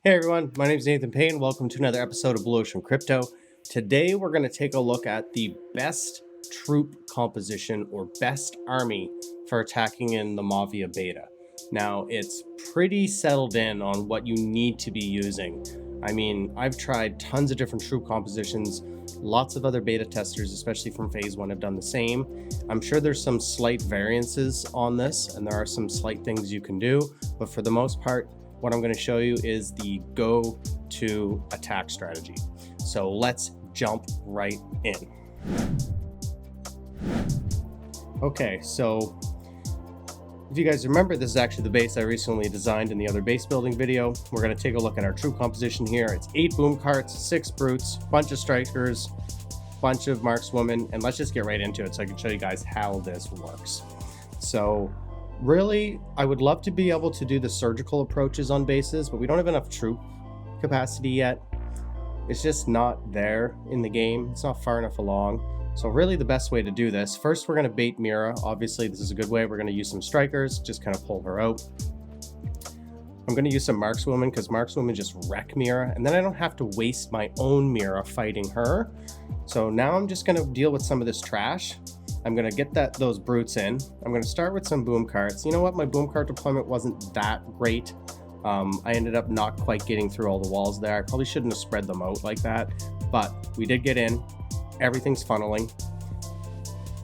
Hey everyone, my name is Nathan Payne. Welcome to another episode of Blu Ocean Crypto. Today we're going to take a look at the best troop composition or best army for attacking in the Mavia beta. Now it's pretty settled in on what you need to be using. I mean, I've tried tons of different troop compositions. Lots of other beta testers, especially from phase 1, have done the same. I'm sure there's some slight variances on this and there are some slight things you can do, but for the most part, what I'm going to show you is the go-to attack strategy. So let's jump right in. Okay, so if you guys remember, this is actually the base I recently designed in the other base building video. We're going to take a look at our troop composition here. It's 8 boom carts, 6 brutes, bunch of strikers, bunch of markswomen, and let's just get right into it so I can show you guys how this works. So really, I would love to be able to do the surgical approaches on bases, but we don't have enough troop capacity yet. It's just not there in the game. It's not far enough along. So really the best way to do this, first we're going to bait Mira. Obviously this is a good way. We're going to use some strikers, just kind of pull her out. I'm going to use some markswomen because markswomen just wreck Mira, and then I don't have to waste my own Mira fighting her. So now I'm just going to deal with some of this trash. I'm going to get those brutes in. I'm going to start with some boom carts. You know what? My boom cart deployment wasn't that great. I ended up not quite getting through all the walls there. I probably shouldn't have spread them out like that, but we did get in. Everything's funneling.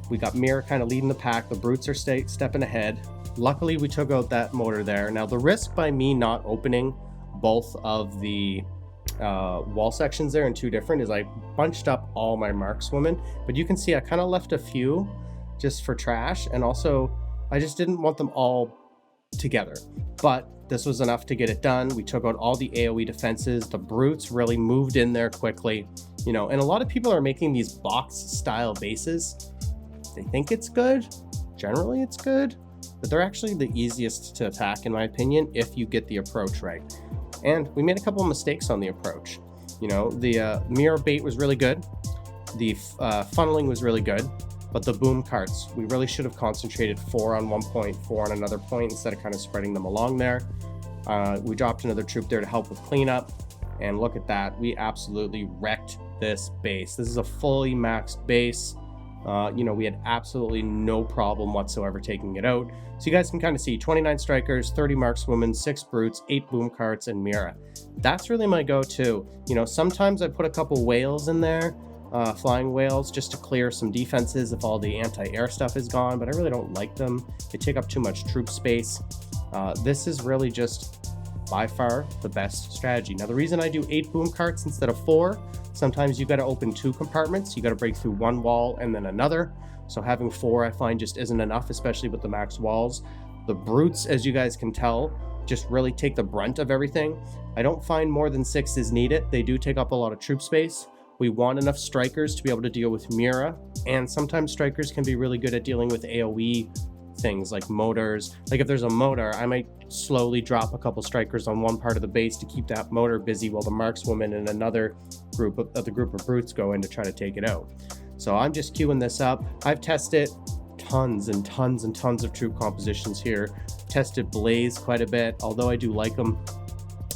We got Mira kind of leading the pack. The brutes are stepping ahead. Luckily, we took out that motor there. Now, the risk by me not opening both of the wall sections there in 2 different is I bunched up all my markswomen, but you can see I kind of left a few just for trash, and also I just didn't want them all together, but this was enough to get it done. We took out all the AoE defenses. The brutes really moved in there quickly, you know, and a lot of people are making these box style bases. They think it's good. Generally it's good, but they're actually the easiest to attack in my opinion if you get the approach right. And we made a couple of mistakes on the approach. You know, the mirror bait was really good. The funneling was really good, but the boom carts, we really should have concentrated 4 on one point, 4 on another point instead of kind of spreading them along there. We dropped another troop there to help with cleanup, and look at that. We absolutely wrecked this base. This is a fully maxed base. You know, we had absolutely no problem whatsoever taking it out. So you guys can kind of see 29 strikers, 30 markswomen, 6 brutes, 8 boom carts, and Mira. That's really my go-to. You know, sometimes I put a couple whales in there, flying whales, just to clear some defenses if all the anti-air stuff is gone, but I really don't like them. They take up too much troop space. This is really just by far the best strategy. Now, the reason I do 8 boom carts instead of 4, sometimes you got to open 2 compartments. You got to break through one wall and then another. So having 4, I find, just isn't enough, especially with the max walls. The brutes, as you guys can tell, just really take the brunt of everything. I don't find more than 6 is needed. They do take up a lot of troop space. We want enough strikers to be able to deal with Mira, and sometimes strikers can be really good at dealing with AoE things like motors. Like if there's a motor, I might slowly drop a couple strikers on one part of the base to keep that motor busy while the markswoman and another group of brutes go in to try to take it out. So I'm just queuing this up. I've tested tons and tons and tons of troop compositions here. Tested Blaze quite a bit, although I do like him.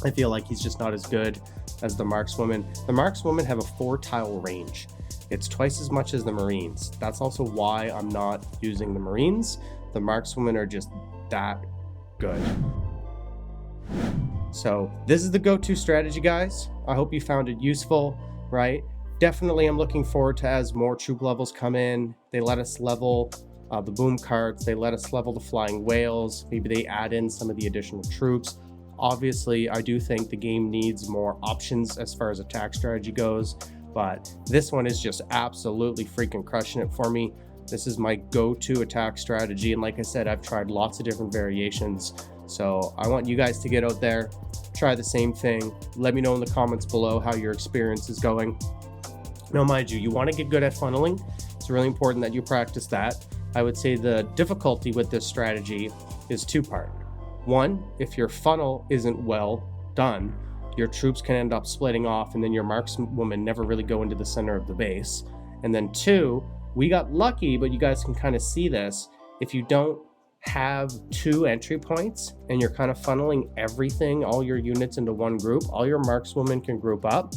I feel like he's just not as good as the markswoman. The markswomen have a 4 tile range. It's twice as much as the Marines. That's also why I'm not using the Marines. The markswomen are just that good. So this is the go-to strategy, guys. I hope you found it useful, right? Definitely I'm looking forward to, as more troop levels come in, they let us level the boom carts, they let us level the flying whales, maybe they add in some of the additional troops. Obviously, I do think the game needs more options as far as attack strategy goes, but this one is just absolutely freaking crushing it for me. This is my go-to attack strategy, and like I said, I've tried lots of different variations. So I want you guys to get out there, try the same thing. Let me know in the comments below how your experience is going. Now, mind you, you want to get good at funneling. It's really important that you practice that. I would say the difficulty with this strategy is 2-part. 1, if your funnel isn't well done, your troops can end up splitting off, and then your markswomen never really go into the center of the base. And then 2, we got lucky, but you guys can kind of see this. If you don't have 2 entry points and you're kind of funneling everything, all your units into one group, all your markswomen can group up.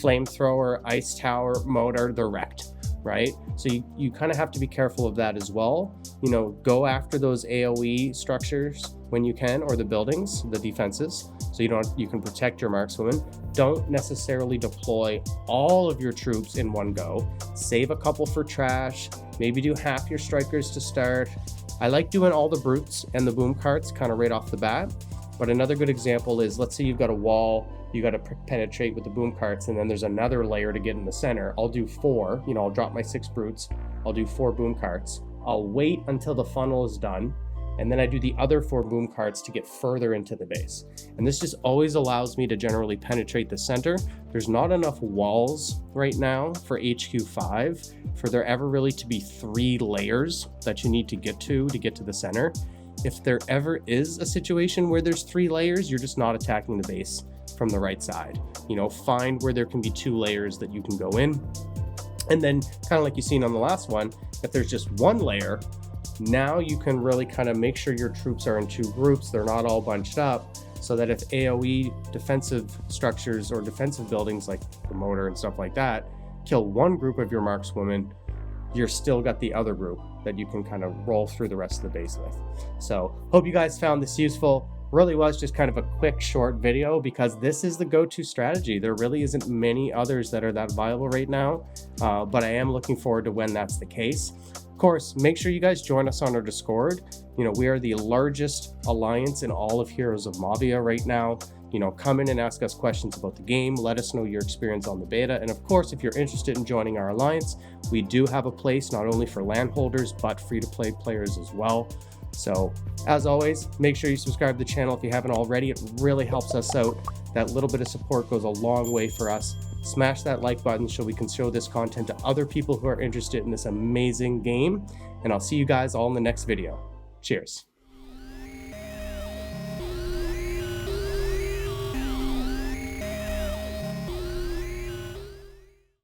Flamethrower, ice tower, motor, they're wrecked, right? So you kind of have to be careful of that as well. You know, go after those AoE structures when you can, or the buildings, the defenses, so you can protect your markswomen. Don't necessarily deploy all of your troops in one go. Save a couple for trash, maybe do half your strikers to start. I like doing all the brutes and the boom carts kind of right off the bat. But another good example is, let's say you've got a wall, you got to penetrate with the boom carts, and then there's another layer to get in the center. I'll do 4, I'll drop my 6 brutes, I'll do 4 boom carts. I'll wait until the funnel is done, and then I do the other 4 boom carts to get further into the base. And this just always allows me to generally penetrate the center. There's not enough walls right now for HQ5 for there ever really to be 3 layers that you need to get to the center. If there ever is a situation where there's 3 layers, you're just not attacking the base from the right side. Find where there can be 2 layers that you can go in. And then kind of like you've seen on the last one, if there's just 1 layer, now you can really kind of make sure your troops are in 2 groups. They're not all bunched up, so that if AoE defensive structures or defensive buildings like the motor and stuff like that kill 1 group of your markswomen, you're still got the other group that you can kind of roll through the rest of the base with. So hope you guys found this useful. Really was just kind of a quick short video because this is the go-to strategy. There really isn't many others that are that viable right now, but I am looking forward to when that's the case. Of course, make sure you guys join us on our Discord. We are the largest alliance in all of Heroes of Mavia right now. Come in and ask us questions about the game. Let us know your experience on the beta. And of course, if you're interested in joining our alliance, we do have a place not only for LAN holders, but free-to-play players as well. So as always, make sure you subscribe to the channel if you haven't already. It really helps us out. That little bit of support goes a long way for us. Smash that like button so we can show this content to other people who are interested in this amazing game. And I'll see you guys all in the next video. Cheers.